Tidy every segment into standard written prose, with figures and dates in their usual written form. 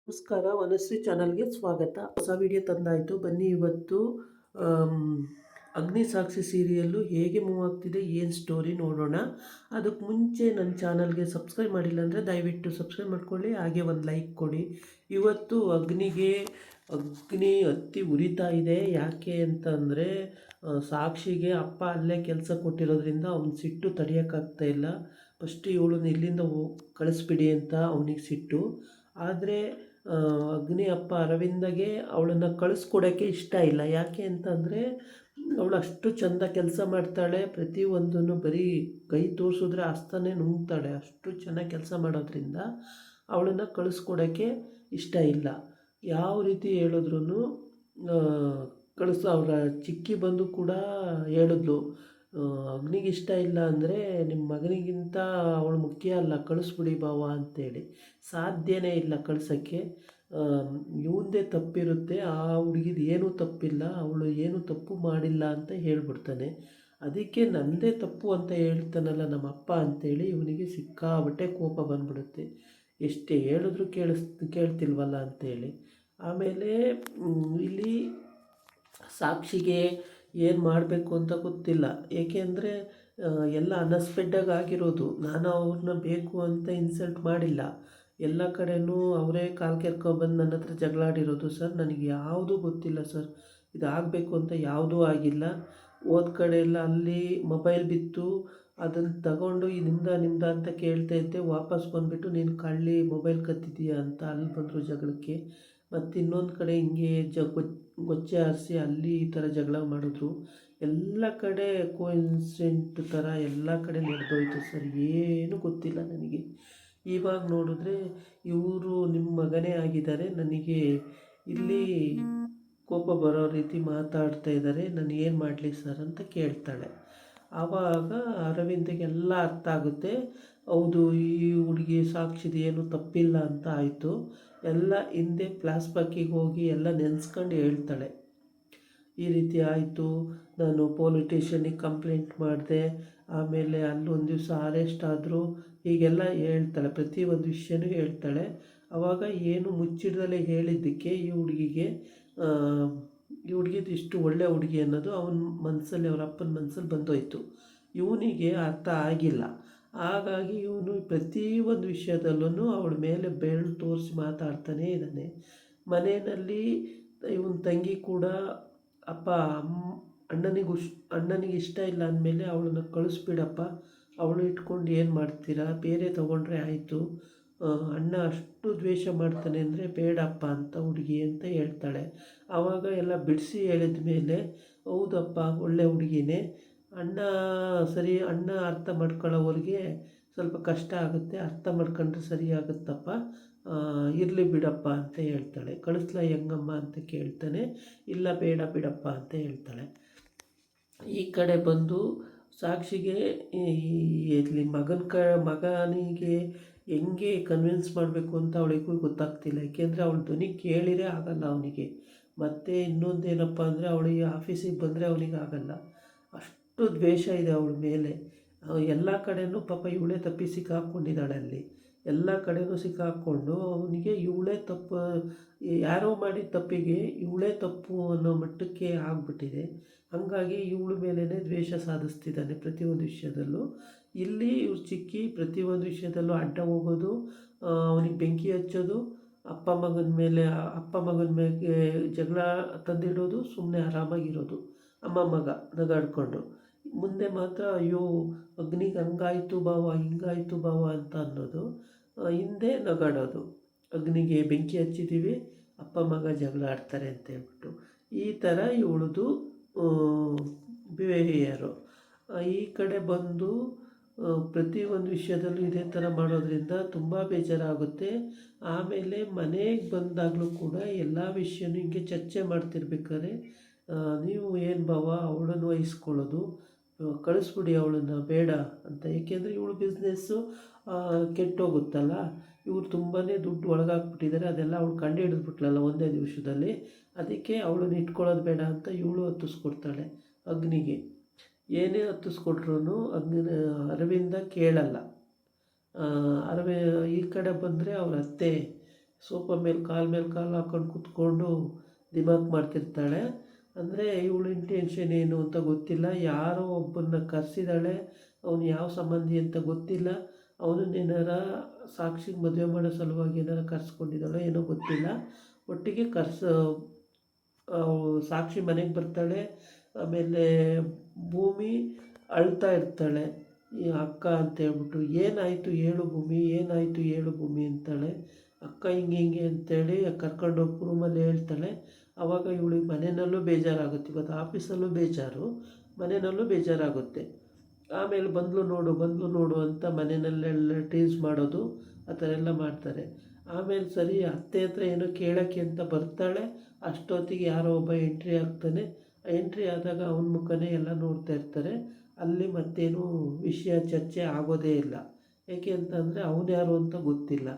ನಮಸ್ಕಾರ, ವನಶ್ರೀ ಚಾನಲ್ಗೆ ಸ್ವಾಗತ. ಹೊಸ ವಿಡಿಯೋ ತಂದಾಯಿತು. ಬನ್ನಿ ಇವತ್ತು ಆಮ್, ಅಗ್ನಿ ಸಾಕ್ಷಿ ಸೀರಿಯಲ್ಲು ಹೇಗೆ ಮೂವ್ ಆಗ್ತಿದೆ, ಏನು ಸ್ಟೋರಿ ನೋಡೋಣ. ಅದಕ್ಕೆ ಮುಂಚೆ ನನ್ನ ಚಾನಲ್ಗೆ ಸಬ್ಸ್ಕ್ರೈಬ್ ಮಾಡಿಲ್ಲ ಅಂದರೆ ದಯವಿಟ್ಟು ಸಬ್ಸ್ಕ್ರೈಬ್ ಮಾಡ್ಕೊಳ್ಳಿ, ಹಾಗೆ ಒಂದು ಲೈಕ್ ಕೊಡಿ. ಇವತ್ತು ಅಗ್ನಿ ಹತ್ತಿ ಉರಿತಾ ಇದೆ. ಯಾಕೆ ಅಂತಂದರೆ ಸಾಕ್ಷಿಗೆ ಅಪ್ಪ ಅಲ್ಲೇ ಕೆಲಸ ಕೊಟ್ಟಿರೋದ್ರಿಂದ ಅವ್ನ ಸಿಟ್ಟು ತಡೆಯೋಕ್ಕಾಗ್ತಾ ಇಲ್ಲ. ಫಸ್ಟ್ ಇವಳನ್ನ ಇಲ್ಲಿಂದ ಕಳಿಸ್ಬಿಡಿ ಅಂತ ಅವನಿಗೆ ಸಿಟ್ಟು. ಆದರೆ ಅಗ್ನಿ ಅಪ್ಪ ಅರವಿಂದಗೆ ಅವಳನ್ನು ಕಳಿಸ್ಕೊಡೋಕ್ಕೆ ಇಷ್ಟ ಇಲ್ಲ. ಯಾಕೆ ಅಂತಂದರೆ ಅವಳು ಅಷ್ಟು ಚೆಂದ ಕೆಲಸ ಮಾಡ್ತಾಳೆ. ಪ್ರತಿಯೊಂದನ್ನು ಬರೀ ಕೈ ತೋರಿಸಿದ್ರೆ ಹಸ್ತನೇ ನುಂಗ್ತಾಳೆ. ಅಷ್ಟು ಚೆನ್ನಾಗಿ ಕೆಲಸ ಮಾಡೋದ್ರಿಂದ ಅವಳನ್ನು ಕಳಿಸ್ಕೊಡೋಕ್ಕೆ ಇಷ್ಟ ಇಲ್ಲ. ಯಾವ ರೀತಿ ಹೇಳಿದ್ರು ಅವರ ಚಿಕ್ಕಿ ಬಂದು ಕೂಡ ಹೇಳಿದ್ಲು, ಅಗ್ನಿಗೆ ಇಷ್ಟ ಇಲ್ಲ ಅಂದರೆ ನಿಮ್ಮ ಮಗನಿಗಿಂತ ಅವಳು ಮುಖ್ಯ ಅಲ್ಲ, ಕಳಿಸ್ಬಿಡಿ ಬಾವ ಅಂತೇಳಿ. ಸಾಧ್ಯನೇ ಇಲ್ಲ ಕಳ್ಸೋಕ್ಕೆ. ಇವಂದೇ ತಪ್ಪಿರುತ್ತೆ. ಆ ಹುಡುಗಿದು ಏನೂ ತಪ್ಪಿಲ್ಲ, ಅವಳು ಏನೂ ತಪ್ಪು ಮಾಡಿಲ್ಲ ಅಂತ ಹೇಳ್ಬಿಡ್ತಾನೆ. ಅದಕ್ಕೆ ನನ್ನದೇ ತಪ್ಪು ಅಂತ ಹೇಳ್ತಾನಲ್ಲ ನಮ್ಮಪ್ಪ ಅಂತೇಳಿ ಇವನಿಗೆ ಸಿಕ್ಕಾಬಟ್ಟೆ ಕೋಪ ಬಂದ್ಬಿಡುತ್ತೆ. ಎಷ್ಟೇ ಹೇಳಿದ್ರು ಕೇಳ್ತಿಲ್ವಲ್ಲ ಅಂತೇಳಿ. ಆಮೇಲೆ ಇಲ್ಲಿ ಸಾಕ್ಷಿಗೆ ಏನು ಮಾಡಬೇಕು ಅಂತ ಗೊತ್ತಿಲ್ಲ. ಏಕೆಂದರೆ ಎಲ್ಲ ಅನ್ಎಕ್ಸ್ಪೆಕ್ಟೆಡ್ ಆಗಿರೋದು. ನಾನು ಅವ್ರನ್ನ ಬೇಕು ಅಂತ ಇನ್ಸಲ್ಟ್ ಮಾಡಿಲ್ಲ. ಎಲ್ಲ ಕಡೆಯೂ ಅವರೇ ಕಾಲು ಕೆರ್ಕೊಬಂದು ನನ್ನ ಹತ್ರ ಜಗಳಾಡಿರೋದು. ಸರ್ ನನಗೆ ಯಾವುದೂ ಗೊತ್ತಿಲ್ಲ ಸರ್, ಇದಾಗಬೇಕು ಅಂತ ಯಾವುದೂ ಆಗಿಲ್ಲ. ಹೋದ ಕಡೆ ಎಲ್ಲ ಅಲ್ಲಿ ಮೊಬೈಲ್ ಬಿತ್ತು, ಅದನ್ನು ತಗೊಂಡು ನಿಮ್ದ ಅಂತ ಕೇಳ್ತಾ ಇದ್ದೆ. ವಾಪಸ್ ಬಂದುಬಿಟ್ಟು ನೀನು ಕಳ್ಳಿ ಮೊಬೈಲ್ ಕತ್ತಿದ್ದೀಯಾ ಅಂತ ಅಲ್ಲಿ ಬಂದರು ಜಗಳಕ್ಕೆ. ಮತ್ತು ಇನ್ನೊಂದು ಕಡೆ ಹಿಂಗೆ ಗೊಚ್ಚೆ ಹಾರಿಸಿ ಅಲ್ಲಿ ಈ ಥರ ಜಗಳ ಮಾಡಿದ್ರು. ಎಲ್ಲ ಕಡೆ ಕೋಇನ್ಸಿಡೆಂಟ್ ಥರ ಎಲ್ಲ ಕಡೆ ನಡೆದೋಯ್ತು ಸರ್. ಏನೂ ಗೊತ್ತಿಲ್ಲ ನನಗೆ. ಇವಾಗ ನೋಡಿದ್ರೆ ಇವರು ನಿಮ್ಮ ಮಗನೇ ಆಗಿದ್ದಾರೆ. ನನಗೆ ಇಲ್ಲಿ ಕೋಪ ಬರೋ ರೀತಿ ಮಾತಾಡ್ತಾ ಇದ್ದಾರೆ. ನಾನು ಏನು ಮಾಡಲಿ ಸರ್ ಅಂತ ಕೇಳ್ತಾಳೆ. ಆವಾಗ ಅರವಿಂದಗೆಲ್ಲ ಅರ್ಥ ಆಗುತ್ತೆ. ಹೌದು, ಈ ಹುಡುಗಿ ಸಾಕ್ಷಿದು ಏನು ತಪ್ಪಿಲ್ಲ ಅಂತ ಆಯಿತು. ಎಲ್ಲ ಹಿಂದೆ ಫ್ಲಾಶ್ಬ್ಯಾಕಿಗೆ ಹೋಗಿ ಎಲ್ಲ ನೆನೆಸ್ಕೊಂಡು ಹೇಳ್ತಾಳೆ. ಈ ರೀತಿ ಆಯಿತು, ನಾನು ಪೊಲೀಸ್ ಸ್ಟೇಷನಿಗೆ ಕಂಪ್ಲೇಂಟ್ ಮಾಡಿದೆ, ಆಮೇಲೆ ಅಲ್ಲೊಂದು ದಿವಸ ಅರೆಸ್ಟ್ ಆದರು, ಹೀಗೆಲ್ಲ ಹೇಳ್ತಾಳೆ. ಪ್ರತಿಯೊಂದು ವಿಷಯನೂ ಹೇಳ್ತಾಳೆ. ಆವಾಗ ಏನು ಮುಚ್ಚಿಡ್ದಲೇ ಹೇಳಿದ್ದಕ್ಕೆ ಈ ಹುಡುಗಿದು ಇಷ್ಟು ಒಳ್ಳೆ ಹುಡುಗಿ ಅನ್ನೋದು ಅವನ ಮನಸ್ಸಲ್ಲಿ, ಅವರ ಅಪ್ಪನ ಮನಸ್ಸಲ್ಲಿ ಬಂದೋಯ್ತು. ಇವನಿಗೆ ಅರ್ಥ ಆಗಿಲ್ಲ. ಹಾಗಾಗಿ ಇವನು ಪ್ರತಿಯೊಂದು ವಿಷಯದಲ್ಲೂ ಅವಳ ಮೇಲೆ ಬೆರಳು ತೋರಿಸಿ ಮಾತಾಡ್ತಾನೇ ಇದ್ದಾನೆ. ಮನೆಯಲ್ಲಿ ಇವನ ತಂಗಿ ಕೂಡ ಅಪ್ಪ ಅಣ್ಣನಿಗೆ ಇಷ್ಟ ಇಲ್ಲ ಅಂದಮೇಲೆ ಅವಳನ್ನು ಕಳಿಸ್ಬಿಡಪ್ಪ, ಅವಳು ಇಟ್ಕೊಂಡು ಏನು ಮಾಡ್ತೀರಾ, ಬೇರೆ ತೊಗೊಂಡ್ರೆ ಆಯಿತು. ಅಣ್ಣ ಅಷ್ಟು ದ್ವೇಷ ಮಾಡ್ತಾನೆ ಅಂದರೆ ಬೇಡಪ್ಪ ಅಂತ ಹುಡುಗಿ ಅಂತ ಹೇಳ್ತಾಳೆ. ಆವಾಗ ಎಲ್ಲ ಬಿಡಿಸಿ ಹೇಳಿದ ಮೇಲೆ ಹೌದಪ್ಪ ಒಳ್ಳೆ ಹುಡುಗಿನೇ, ಅಣ್ಣ ಅರ್ಥ ಮಾಡ್ಕೊಳ್ಳೋವರೆಗೆ ಸ್ವಲ್ಪ ಕಷ್ಟ ಆಗುತ್ತೆ, ಅರ್ಥ ಮಾಡ್ಕೊಂಡ್ರೆ ಸರಿ ಆಗುತ್ತಪ್ಪ, ಇರಲಿ ಬಿಡಪ್ಪ ಅಂತ ಹೇಳ್ತಾಳೆ. ಕಳಿಸ್ಲಾ ಹೆಂಗಮ್ಮ ಅಂತ ಕೇಳ್ತಾನೆ. ಇಲ್ಲ ಬೇಡ ಬಿಡಪ್ಪ ಅಂತ ಹೇಳ್ತಾಳೆ. ಈ ಕಡೆ ಬಂದು ಸಾಕ್ಷಿಗೆ ಇಲ್ಲಿ ಮಗನಿಗೆ ಹೆಂಗೆ ಕನ್ವಿನ್ಸ್ ಮಾಡಬೇಕು ಅಂತ ಅವಳಿಗೂ ಗೊತ್ತಾಗ್ತಿಲ್ಲ. ಏಕೆಂದರೆ ಅವಳ ಧ್ವನಿ ಕೇಳಿರೇ ಆಗಲ್ಲ ಅವನಿಗೆ. ಮತ್ತು ಇನ್ನೊಂದೇನಪ್ಪ ಅಂದರೆ ಅವಳಿಗೆ ಆಫೀಸಿಗೆ ಬಂದರೆ ಅವನಿಗೆ ಆಗಲ್ಲ. ಅಷ್ಟು ದ್ವೇಷ ಇದೆ ಅವಳ ಮೇಲೆ. ಎಲ್ಲ ಕಡೆಯೂ ಪಾಪ ಇವಳೇ ತಪ್ಪಿ ಸಿಕ್ಕಾಕ್ಕೊಂಡಿದ್ದಾಳೆ. ಅಲ್ಲಿ ಎಲ್ಲ ಕಡೆಯೂ ಸಿಕ್ಕಾಕ್ಕೊಂಡು ಅವನಿಗೆ ಇವಳೇ ತಪ್ಪು, ಯಾರೋ ಮಾಡಿದ ತಪ್ಪಿಗೆ ಇವಳೇ ತಪ್ಪು ಅನ್ನೋ ಮಟ್ಟಕ್ಕೆ ಆಗಿಬಿಟ್ಟಿದೆ. ಹಾಗಾಗಿ ಇವಳ ಮೇಲೇ ದ್ವೇಷ ಸಾಧಿಸ್ತಿದ್ದಾನೆ ಪ್ರತಿಯೊಂದು ವಿಷಯದಲ್ಲೂ. ಇಲ್ಲಿ ಇವ್ರು ಚಿಕ್ಕಿ ಪ್ರತಿಯೊಂದು ವಿಷಯದಲ್ಲೂ ಅಡ್ಡ ಹೋಗೋದು, ಅವನಿಗೆ ಬೆಂಕಿ ಹಚ್ಚೋದು, ಅಪ್ಪ ಮಗನ ಮೇಲೆ ಜಗಳ ತಂದಿಡೋದು, ಸುಮ್ಮನೆ ಆರಾಮಾಗಿರೋದು, ಮಗ ನಗಾಡ್ಕೊಂಡು. ಮುಂದೆ ಮಾತ್ರ ಅಯ್ಯೋ ಅಗ್ನಿಗೆ ಹಂಗಾಯಿತು ಬಾವ, ಹಿಂಗಾಯಿತು ಬಾವ ಅಂತ ಅನ್ನೋದು, ಹಿಂದೆ ನಗಾಡೋದು. ಅಗ್ನಿಗೆ ಬೆಂಕಿ ಹಚ್ಚಿದ್ದೀವಿ, ಅಪ್ಪ ಮಗ ಜಗಳ ಆಡ್ತಾರೆ ಅಂತ ಹೇಳ್ಬಿಟ್ಟು. ಈ ಥರ ಇವಳದು ಬಿಹೇವಿಯರು. ಈ ಕಡೆ ಬಂದು ಪ್ರತಿಯೊಂದು ವಿಷಯದಲ್ಲೂ ಇದೇ ಥರ ಮಾಡೋದ್ರಿಂದ ತುಂಬ ಬೇಜಾರಾಗುತ್ತೆ. ಆಮೇಲೆ ಮನೆಗೆ ಬಂದಾಗಲೂ ಕೂಡ ಎಲ್ಲ ವಿಷಯನೂ ಹಿಂಗೆ ಚರ್ಚೆ ಮಾಡ್ತಿರ್ಬೇಕಾದ್ರೆ ನೀವು ಏನು ಬಾವ ಅವಳನ್ನು ವಹಿಸ್ಕೊಳ್ಳೋದು, ಕಳಿಸ್ಬಿಡಿ ಅವಳನ್ನು ಬೇಡ ಅಂತ. ಏಕೆಂದರೆ ಇವಳು ಬಿಸ್ನೆಸ್ಸು ಕೆಟ್ಟೋಗುತ್ತಲ್ಲ, ಇವ್ರು ತುಂಬಾ ದುಡ್ಡು ಒಳಗಾಕ್ಬಿಟ್ಟಿದ್ದಾರೆ. ಅದೆಲ್ಲ ಅವಳು ಕಂಡು ಹಿಡಿದ್ಬಿಟ್ಲಲ್ಲ ಒಂದೇ ದಿವಸದಲ್ಲಿ. ಅದಕ್ಕೆ ಅವಳನ್ನು ಇಟ್ಕೊಳ್ಳೋದು ಬೇಡ ಅಂತ ಇವಳು ಹತ್ತಿಸ್ಕೊಡ್ತಾಳೆ ಅಗ್ನಿಗೆ. ಏನೇ ಹತ್ತಿಸ್ಕೊಟ್ರು ಅರವಿಂದ ಕೇಳಲ್ಲ. ಈ ಕಡೆ ಬಂದರೆ ಅವ್ರ ಅತ್ತೆ ಸೋಫಾ ಮೇಲೆ ಕಾಲು ಹಾಕ್ಕೊಂಡು ಕೂತ್ಕೊಂಡು ದಿಮಾಕ್ ಮಾಡ್ತಿರ್ತಾಳೆ. ಅಂದರೆ ಇವಳು ಇಂಟೆನ್ಷನ್ ಏನು ಅಂತ ಗೊತ್ತಿಲ್ಲ. ಯಾರೋ ಒಬ್ಬನ್ನ ಕರೆಸಿದ್ದಾಳೆ, ಅವನು ಯಾವ ಸಂಬಂಧಿ ಅಂತ ಗೊತ್ತಿಲ್ಲ. ಅವನನ್ನೇನಾರ ಸಾಕ್ಷಿಗೆ ಮದುವೆ ಮಾಡೋ ಸಲುವಾಗಿ ಏನಾರ ಕರ್ಸ್ಕೊಂಡಿದ್ದಾಳೋ ಏನೋ ಗೊತ್ತಿಲ್ಲ. ಒಟ್ಟಿಗೆ ಸಾಕ್ಷಿ ಮನೆಗೆ ಬರ್ತಾಳೆ. ಆಮೇಲೆ ಭೂಮಿ ಅಳ್ತಾ ಇರ್ತಾಳೆ, ಈ ಅಕ್ಕ ಅಂತ ಹೇಳ್ಬಿಟ್ಟು. ಏನಾಯಿತು ಹೇಳು ಭೂಮಿ, ಏನಾಯಿತು ಹೇಳು ಭೂಮಿ ಅಂತಾಳೆ. ಅಕ್ಕ ಹಿಂಗೆ ಅಂತೇಳಿ ಕರ್ಕೊಂಡೋಗಿ ರೂಮಲ್ಲಿ ಹೇಳ್ತಾಳೆ. ಆವಾಗ ಇವಳಿಗೆ ಮನೆಯಲ್ಲೂ ಬೇಜಾರಾಗುತ್ತೆ. ಇವತ್ತು ಆಫೀಸಲ್ಲೂ ಬೇಜಾರು, ಮನೆಯಲ್ಲೂ ಬೇಜಾರಾಗುತ್ತೆ. ಆಮೇಲೆ ಬಂದ್ಲು ನೋಡು ಅಂತ ಮನೆಯಲ್ಲೆಲ್ಲ ಟೀಸ್ ಮಾಡೋದು, ಆ ಥರ ಎಲ್ಲ ಮಾಡ್ತಾರೆ. ಆಮೇಲೆ ಸರಿ ಅತ್ತೆ ಹತ್ರ ಏನೋ ಕೇಳೋಕ್ಕೆ ಅಂತ ಬರ್ತಾಳೆ. ಅಷ್ಟೊತ್ತಿಗೆ ಯಾರೋ ಒಬ್ಬ ಎಂಟ್ರಿ ಆಗ್ತಾನೆ. ಎಂಟ್ರಿ ಆದಾಗ ಅವನ ಮುಖನೇ ಎಲ್ಲ ನೋಡ್ತಾ ಇರ್ತಾರೆ. ಅಲ್ಲಿ ಮತ್ತೇನು ವಿಷಯ ಚರ್ಚೆ ಆಗೋದೇ ಇಲ್ಲ. ಏಕೆ ಅಂತಂದರೆ ಅವನು ಯಾರು ಅಂತ ಗೊತ್ತಿಲ್ಲ.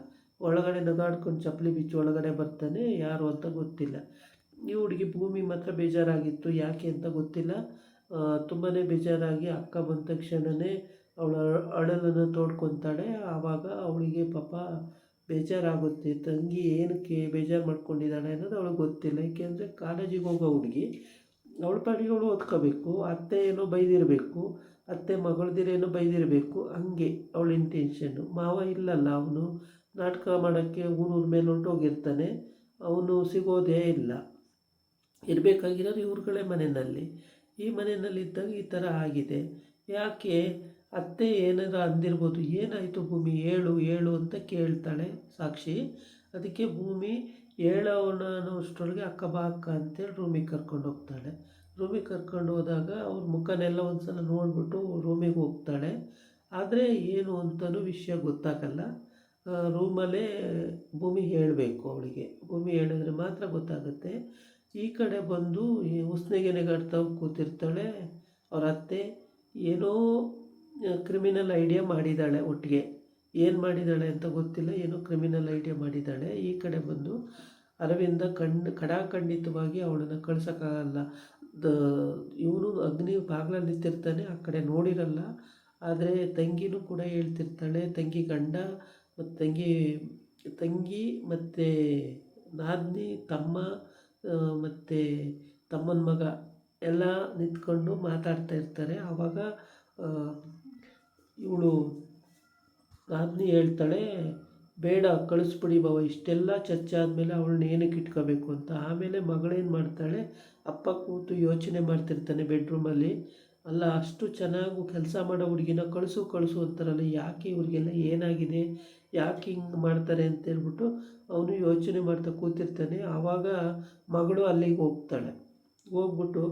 ಒಳಗಡೆ ನಗಾಡ್ಕೊಂಡು ಚಪ್ಪಲಿ ಬಿಚ್ಚಿ ಒಳಗಡೆ ಬರ್ತಾನೆ, ಯಾರು ಅಂತ ಗೊತ್ತಿಲ್ಲ. ಈ ಹುಡುಗಿ ಭೂಮಿ ಮಾತ್ರ ಬೇಜಾರಾಗಿತ್ತು, ಯಾಕೆ ಅಂತ ಗೊತ್ತಿಲ್ಲ. ತುಂಬಾ ಬೇಜಾರಾಗಿ ಅಕ್ಕ ಬಂದ ತಕ್ಷಣವೇ ಅವಳ ಅಳಲನ್ನು ತೋಡ್ಕೊತಾಳೆ. ಆವಾಗ ಅವಳಿಗೆ ಪಾಪ ಬೇಜಾರಾಗುತ್ತೆ. ತಂಗಿ ಏನಕ್ಕೆ ಬೇಜಾರು ಮಾಡ್ಕೊಂಡಿದ್ದಾಳೆ ಅನ್ನೋದು ಅವಳಿಗೆ ಗೊತ್ತಿಲ್ಲ. ಏಕೆಂದರೆ ಕಾಲೇಜಿಗೆ ಹೋಗೋ ಹುಡುಗಿ, ಅವಳ ಪಾಡಿಗೆ ಅವಳು ಓದ್ಕೋಬೇಕು. ಅತ್ತೆ ಏನೋ ಬೈದಿರಬೇಕು, ಅತ್ತೆ ಮಗಳದಿರೇನೋ ಬೈದಿರಬೇಕು. ಹಂಗೆ ಅವಳ ಇಂಟೆನ್ಷನ್ನು. ಮಾವ ಇಲ್ಲಲ್ಲ, ಅವನು ನಾಟಕ ಮಾಡೋಕ್ಕೆ ಊರೂರ ಮೇಲೆ ಹೊರಟೋಗಿರ್ತಾನೆ. ಅವನು ಸಿಗೋದೇ ಇಲ್ಲ. ಇರಬೇಕಾಗಿರೋದು ಇವ್ರುಗಳೇ ಮನೆಯಲ್ಲಿ. ಈ ಮನೆಯಲ್ಲಿದ್ದಾಗ ಈ ಥರ ಆಗಿದೆ. ಯಾಕೆ ಅತ್ತೆ ಏನಾರ ಅಂದಿರ್ಬೋದು. ಏನಾಯಿತು ಭೂಮಿ, ಹೇಳು ಅಂತ ಕೇಳ್ತಾಳೆ ಸಾಕ್ಷಿ. ಅದಕ್ಕೆ ಭೂಮಿ ಹೇಳೋಣ ಅನ್ನೋಷ್ಟರೊಳಗೆ ಅಕ್ಕ ಬಾ ಅಕ್ಕ ಅಂತೇಳಿ ರೂಮಿಗೆ ಕರ್ಕೊಂಡು ಹೋಗ್ತಾಳೆ. ರೂಮಿಗೆ ಕರ್ಕೊಂಡು ಹೋದಾಗ ಅವ್ರ ಮುಖನೆಲ್ಲ ಒಂದು ಸಲ ನೋಡಿಬಿಟ್ಟು ರೂಮಿಗೆ ಹೋಗ್ತಾಳೆ. ಆದರೆ ಏನು ಅಂತಲೂ ವಿಷಯ ಗೊತ್ತಾಗಲ್ಲ. ರೂಮಲ್ಲೇ ಭೂಮಿ ಹೇಳಬೇಕು ಅವಳಿಗೆ. ಭೂಮಿ ಹೇಳಿದ್ರೆ ಮಾತ್ರ ಗೊತ್ತಾಗುತ್ತೆ. ಈ ಕಡೆ ಬಂದು ಈ ಉಸ್ನೆಗೆ ನೆಗಾಡ್ತಾ ಕೂತಿರ್ತಾಳೆ ಅವ್ರ ಅತ್ತೆ. ಏನೋ ಕ್ರಿಮಿನಲ್ ಐಡಿಯಾ ಮಾಡಿದ್ದಾಳೆ ಒಟ್ಟಿಗೆ. ಏನು ಮಾಡಿದ್ದಾಳೆ ಅಂತ ಗೊತ್ತಿಲ್ಲ, ಏನೋ ಕ್ರಿಮಿನಲ್ ಐಡಿಯಾ ಮಾಡಿದ್ದಾಳೆ. ಈ ಕಡೆ ಬಂದು ಅರವಿಂದ ಖಡಾಖಂಡಿತವಾಗಿ ಅವಳನ್ನು ಕಳ್ಸೋಕ್ಕಾಗಲ್ಲ. ಇವನು ಅಗ್ನಿ ಬಾಗಿಲಲ್ಲಿ ನಿಂತಿರ್ತಾನೆ, ಆ ಕಡೆ ನೋಡಿರಲ್ಲ. ಆದರೆ ತಂಗಿನೂ ಕೂಡ ಹೇಳ್ತಿರ್ತಾಳೆ. ತಂಗಿ ಗಂಡ ಮತ್ತು ತಂಗಿ ಮತ್ತು ನಾದಿನಿ, ತಮ್ಮ ಮತ್ತು ತಮ್ಮನ ಮಗ ಎಲ್ಲ ನಿಂತ್ಕೊಂಡು ಮಾತಾಡ್ತಾ ಇರ್ತಾರೆ. ಆವಾಗ ಇವಳು ನಾದಿನಿ ಹೇಳ್ತಾಳೆ, ಬೇಡ ಕಳಿಸ್ಬಿಡಿ ಬಾವ, ಇಷ್ಟೆಲ್ಲ ಚರ್ಚೆ ಆದಮೇಲೆ ಅವಳನ್ನ ಏನಕ್ಕೆ ಇಟ್ಕೋಬೇಕು ಅಂತ. ಆಮೇಲೆ ಮಗಳೇನು ಮಾಡ್ತಾಳೆ, ಅಪ್ಪ ಕೂತು ಯೋಚನೆ ಮಾಡ್ತಿರ್ತಾನೆ ಬೆಡ್ರೂಮಲ್ಲಿ. ಅಲ್ಲ, ಅಷ್ಟು ಚೆನ್ನಾಗಿ ಕೆಲಸ ಮಾಡೋ ಹುಡುಗಿನ ಕಳಿಸು ಅಂತಾರಲ್ಲ, ಯಾಕೆ ಇವ್ರಿಗೆಲ್ಲ ಏನಾಗಿದೆ, ಯಾಕೆ ಹಿಂಗೆ ಮಾಡ್ತಾರೆ ಅಂತೇಳ್ಬಿಟ್ಟು ಅವನು ಯೋಚನೆ ಮಾಡ್ತಾ ಕೂತಿರ್ತಾನೆ. ಆವಾಗ ಮಗಳು ಅಲ್ಲಿಗೆ ಹೋಗ್ಬಿಟ್ಟು,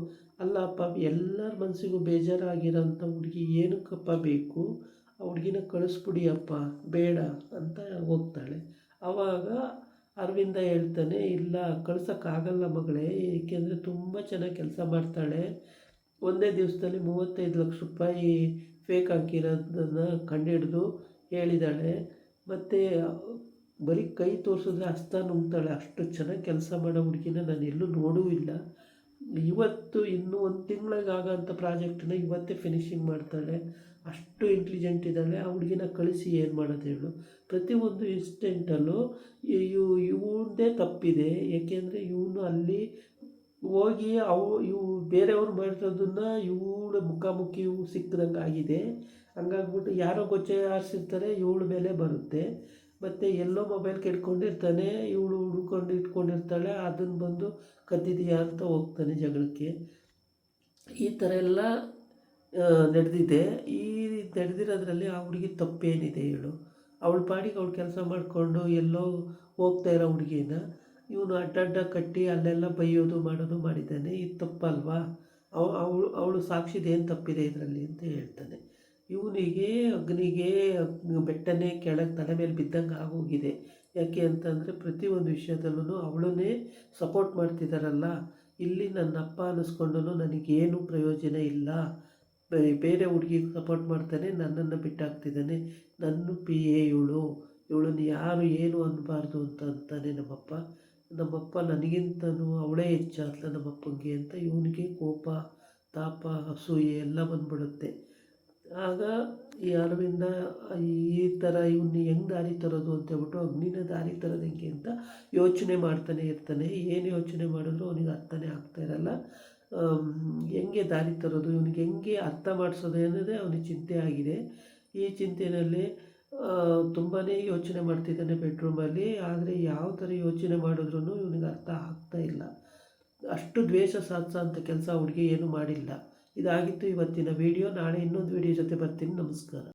ಅಲ್ಲ ಅಪ್ಪ, ಎಲ್ಲರ ಮನಸ್ಸಿಗೂ ಬೇಜಾರಾಗಿರೋಂಥ ಹುಡುಗಿ ಏನಕ್ಕಪ್ಪ ಬೇಕು, ಆ ಹುಡುಗಿನ ಕಳಿಸ್ಬಿಡಿ ಅಪ್ಪ, ಬೇಡ ಅಂತ ಹೋಗ್ತಾಳೆ. ಆವಾಗ ಅರವಿಂದ ಹೇಳ್ತಾನೆ, ಇಲ್ಲ ಕಳ್ಸೋಕ್ಕಾಗಲ್ಲ ಮಗಳೇ, ಏಕೆಂದರೆ ತುಂಬ ಚೆನ್ನಾಗಿ ಕೆಲಸ ಮಾಡ್ತಾಳೆ. ಒಂದೇ ದಿವಸದಲ್ಲಿ 35 ಲಕ್ಷ ರೂಪಾಯಿ ಫೇಕ್ ಹಾಕಿರೋದನ್ನು ಕಂಡುಹಿಡಿದು ಹೇಳಿದ್ದಾಳೆ. ಮತ್ತು ಬರೀ ಕೈ ತೋರಿಸಿದ್ರೆ ಹಸ್ತ ನುಂಗ್ತಾಳೆ. ಅಷ್ಟು ಚೆನ್ನಾಗಿ ಕೆಲಸ ಮಾಡೋ ಹುಡುಗಿನ ನಾನು ಎಲ್ಲೂ ನೋಡೂ ಇಲ್ಲ. ಇವತ್ತು ಇನ್ನೂ 1 ತಿಂಗಳಿಗೆ ಆಗೋಂಥ ಪ್ರಾಜೆಕ್ಟನ್ನ ಇವತ್ತೇ ಫಿನಿಷಿಂಗ್ ಮಾಡ್ತಾಳೆ. ಅಷ್ಟು ಇಂಟೆಲಿಜೆಂಟ್ ಇದ್ದಾಳೆ. ಆ ಹುಡುಗಿನ ಕಳಿಸಿ ಏನು ಮಾಡೋದು ಹೇಳು. ಪ್ರತಿಯೊಂದು ಇನ್ಸ್ಟೆಂಟಲ್ಲೂ ಇವಂದೇ ತಪ್ಪಿದೆ. ಏಕೆಂದರೆ ಇವನು ಅಲ್ಲಿ ಹೋಗಿ ಇವು ಬೇರೆಯವ್ರು ಮಾಡಿರೋದನ್ನು ಇವಳು ಮುಖಾಮುಖಿ ಸಿಕ್ಕದಂಗೆ ಆಗಿದೆ. ಹಂಗಾಗ್ಬಿಟ್ಟು ಯಾರೋ ಗೊಚ್ಚೆ ಆರಿಸಿರ್ತಾರೆ, ಇವಳ ಮೇಲೆ ಬರುತ್ತೆ. ಮತ್ತು ಎಲ್ಲೋ ಮೊಬೈಲ್ ಕೆಡ್ಕೊಂಡಿರ್ತಾನೆ, ಇವಳು ಇಟ್ಕೊಂಡಿರ್ತಾಳೆ. ಅದನ್ನು ಬಂದು ಕದ್ದಿದೆಯಾ ಅಂತ ಹೋಗ್ತಾನೆ ಜಗಳಕ್ಕೆ. ಈ ಥರ ಎಲ್ಲ ನಡೆದಿದೆ. ಈ ನಡೆದಿರೋದ್ರಲ್ಲಿ ಆ ಹುಡುಗಿ ತಪ್ಪೇನಿದೆ ಹೇಳು. ಅವಳ ಪಾಡಿಗೆ ಅವಳು ಕೆಲಸ ಮಾಡಿಕೊಂಡು ಎಲ್ಲೋ ಹೋಗ್ತಾ ಇರೋ ಹುಡುಗಿನ ಇವನು ಅಡ್ಡ ಕಟ್ಟಿ ಅಲ್ಲೆಲ್ಲ ಬೈಯೋದು ಮಾಡೋದು ಮಾಡಿದ್ದಾನೆ. ಇದು ತಪ್ಪಲ್ವಾ? ಅವಳು ಸಾಕ್ಷಿದೇನು ತಪ್ಪಿದೆ ಇದರಲ್ಲಿ ಅಂತ ಹೇಳ್ತಾನೆ. ಇವನಿಗೆ ಅಗ್ನಿಗೆ ಬೆಟ್ಟನೇ ಕೆಳಗೆ ತಲೆ ಮೇಲೆ ಬಿದ್ದಂಗೆ ಆಗೋಗಿದೆ. ಯಾಕೆ ಅಂತಂದರೆ ಪ್ರತಿಯೊಂದು ವಿಷಯದಲ್ಲೂ ಅವಳನ್ನೇ ಸಪೋರ್ಟ್ ಮಾಡ್ತಿದ್ದಾರಲ್ಲ. ಇಲ್ಲಿ ನನ್ನ ಅಪ್ಪ ಅನ್ನಿಸ್ಕೊಂಡು ನನಗೇನು ಪ್ರಯೋಜನ ಇಲ್ಲ. ಬೇರೆ ಹುಡುಗಿಗೆ ಸಪೋರ್ಟ್ ಮಾಡ್ತಾನೆ, ನನ್ನನ್ನು ಬಿಟ್ಟಾಕ್ತಿದ್ದಾನೆ. ನನ್ನ PA ಇವಳನ್ನು ಯಾರು ಏನು ಅನ್ನಬಾರ್ದು ಅಂತಾನೆ ನಮ್ಮಪ್ಪ ನನಗಿಂತನೂ ಅವಳೇ ಹೆಚ್ಚಾದ್ಲ ನಮ್ಮಪ್ಪಂಗೆ ಅಂತ ಇವನಿಗೆ ಕೋಪ, ತಾಪ, ಅಸೂಯೆ ಎಲ್ಲ ಬಂದ್ಬಿಡುತ್ತೆ. ಆಗ ಈ ಅರವಿಂದ ಈ ಥರ ಇವನ್ನ ಹೆಂಗೆ ದಾರಿ ತರೋದು ಅಂತೇಳ್ಬಿಟ್ಟು ಅಗ್ನಿನ ದಾರಿ ತರೋದು ಹೆಂಗೆ ಅಂತ ಯೋಚನೆ ಮಾಡ್ತಾನೆ ಇರ್ತಾನೆ. ಏನು ಯೋಚನೆ ಮಾಡಿದ್ರು ಅವನಿಗೆ ಅರ್ಥನೇ ಆಗ್ತಾ ಇರಲ್ಲ. ಹೆಂಗೆ ದಾರಿ ತರೋದು, ಇವ್ನಿಗೆ ಹೆಂಗೆ ಅರ್ಥ ಮಾಡಿಸೋದು ಅನ್ನೋದೇ ಅವನಿಗೆ ಚಿಂತೆ ಆಗಿದೆ. ಈ ಚಿಂತೆಯಲ್ಲಿ ತುಂಬಾ ಯೋಚನೆ ಮಾಡ್ತಿದ್ದಾನೆ ಬೆಡ್ರೂಮಲ್ಲಿ. ಆದರೆ ಯಾವ ಥರ ಯೋಚನೆ ಮಾಡಿದ್ರೂ ಇವ್ನಿಗೆ ಅರ್ಥ ಆಗ್ತಾ ಇಲ್ಲ. ಅಷ್ಟು ದ್ವೇಷ ಸಾಧಿಸೋ ಅಂಥ ಕೆಲಸ ಹುಡುಗಿ ಏನೂ ಮಾಡಿಲ್ಲ. ಇದಾಗಿತ್ತು ಇವತ್ತಿನ ವೀಡಿಯೋ. ನಾಳೆ ಇನ್ನೊಂದು ವೀಡಿಯೋ ಜೊತೆ ಬರ್ತೀನಿ. ನಮಸ್ಕಾರ.